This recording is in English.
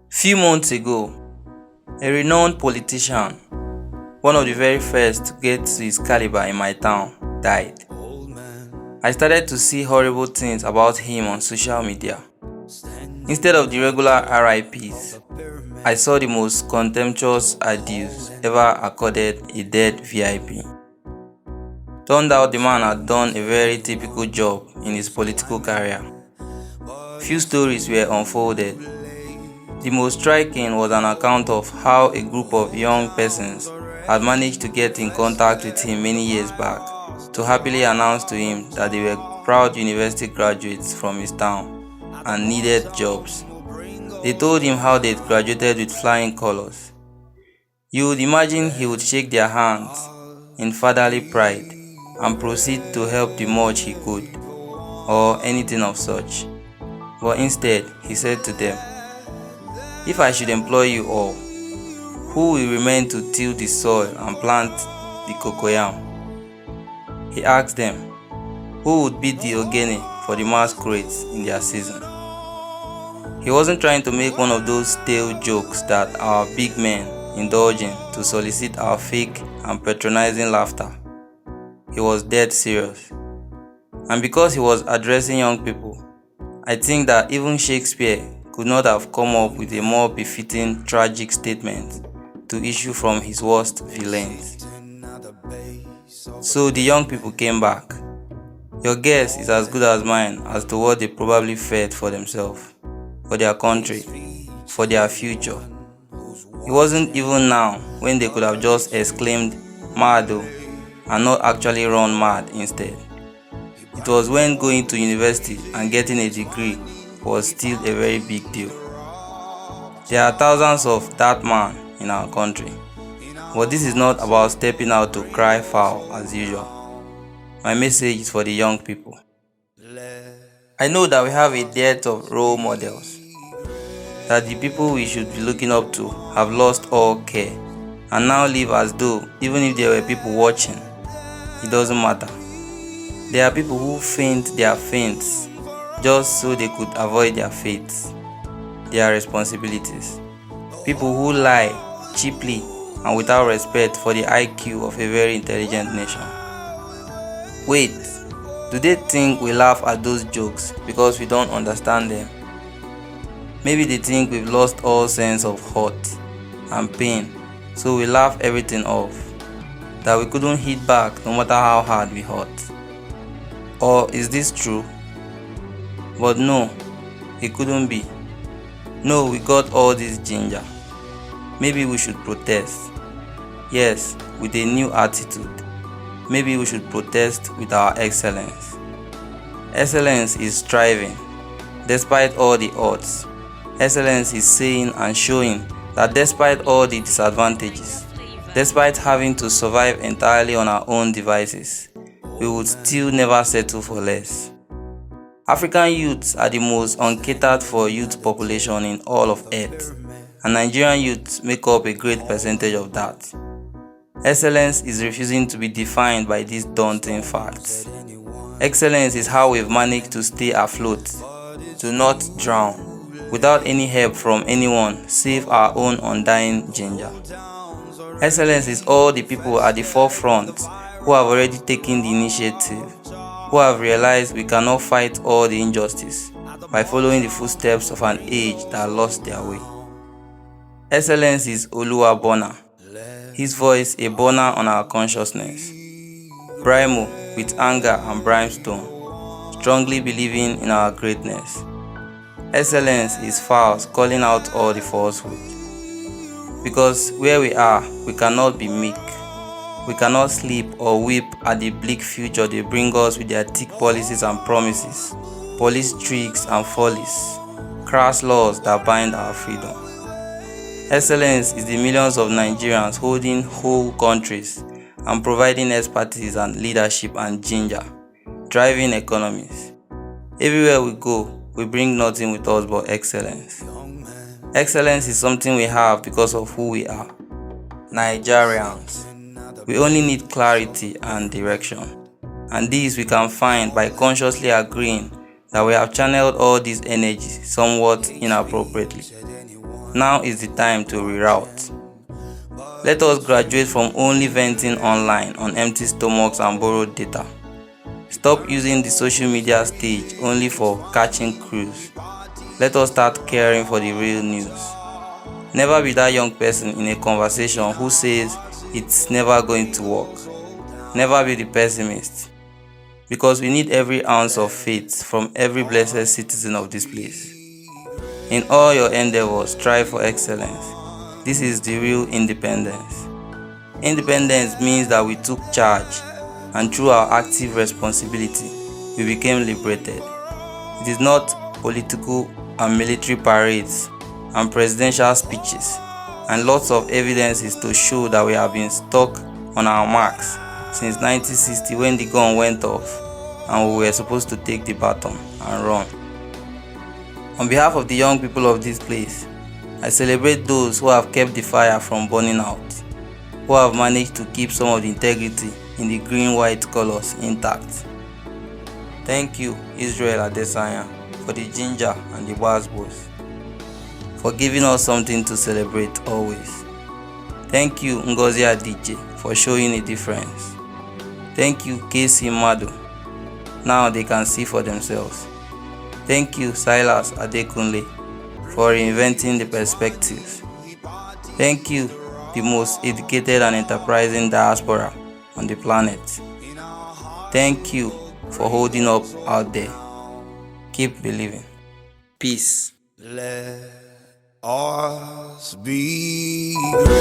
Few months ago, a renowned politician, one of the very first to get to his caliber in my town, died. I started to see horrible things about him on social media. Instead of the regular RIPs, I saw the most contemptuous adieus ever accorded a dead VIP. Turned out the man had done a very typical job in his political career. Few stories were unfolded. The most striking was an account of how a group of young persons had managed to get in contact with him many years back to happily announce to him that they were proud university graduates from his town and needed jobs. They told him how they'd graduated with flying colors. You would imagine he would shake their hands in fatherly pride and proceed to help the much he could, or anything of such. But instead, he said to them, "If I should employ you all, who will remain to till the soil and plant the cocoyam?" He asked them, who would beat the ogene for the masquerades in their season? He wasn't trying to make one of those stale jokes that our big men indulge in to solicit our fake and patronizing laughter. He was dead serious. And because he was addressing young people, I think that even Shakespeare could not have come up with a more befitting tragic statement to issue from his worst villains. So the young people came back. Your guess is as good as mine as to what they probably fed for themselves, for their country, for their future. It wasn't even now when they could have just exclaimed "mad oh," and not actually run mad instead. It was when going to university and getting a degree was still a very big deal. There are thousands of that man in our country, but this is not about stepping out to cry foul as usual. My message is for the young people. I know that we have a dearth of role models, that the people we should be looking up to have lost all care and now live as though even if there were people watching, it doesn't matter. There are people who feint their feints just so they could avoid their fates, their responsibilities. People who lie cheaply and without respect for the IQ of a very intelligent nation. Wait, do they think we laugh at those jokes because we don't understand them? Maybe they think we've lost all sense of hurt and pain, so we laugh everything off, that we couldn't hit back no matter how hard we hurt. Or is this true? But no, it couldn't be. No, we got all this ginger. Maybe we should protest. Yes, with a new attitude. Maybe we should protest with our excellence. Excellence is striving, despite all the odds. Excellence is saying and showing that despite all the disadvantages, despite having to survive entirely on our own devices, we would still never settle for less. African youths are the most uncatered for youth population in all of Earth, and Nigerian youths make up a great percentage of that. Excellence is refusing to be defined by these daunting facts. Excellence is how we've managed to stay afloat, to not drown, without any help from anyone save our own undying ginger. Excellence is all the people at the forefront who have already taken the initiative, who have realized we cannot fight all the injustice by following the footsteps of an age that lost their way. Excellence is Oluwabona, his voice a burner on our consciousness. Brimo with anger and brimstone, strongly believing in our greatness. Excellence is Fowls calling out all the falsehood. Because where we are, we cannot be meek. We cannot sleep or weep at the bleak future they bring us with their thick policies and promises, police tricks and follies, crass laws that bind our freedom. Excellence is the millions of Nigerians holding whole countries and providing expertise and leadership and ginger, driving economies. Everywhere we go, we bring nothing with us but excellence. Excellence is something we have because of who we are, Nigerians. We only need clarity and direction, and this we can find by consciously agreeing that we have channeled all these energies somewhat inappropriately. Now is the time to reroute. Let us graduate from only venting online on empty stomachs and borrowed data. Stop using the social media stage only for catching crews. Let us start caring for the real news. Never be that young person in a conversation who says it's never going to work. Never be the pessimist. Because we need every ounce of faith from every blessed citizen of this place. In all your endeavors, strive for excellence. This is the real independence. Independence means that we took charge, and through our active responsibility, we became liberated. It is not political and military parades and presidential speeches and lots of evidences to show that we have been stuck on our marks since 1960 when the gun went off and we were supposed to take the baton and run. On behalf of the young people of this place, I celebrate those who have kept the fire from burning out, who have managed to keep some of the integrity in the green-white colors intact. Thank you, Israel Adesanya, for the ginger and the bars, for giving us something to celebrate always. Thank you, Ngozi Adije, for showing a difference. Thank you, KC Madu. Now they can see for themselves. Thank you, Silas Adekunle, for reinventing the perspectives. Thank you, the most educated and enterprising diaspora on the planet. Thank you for holding up out there. Keep believing. Peace. Let us be great.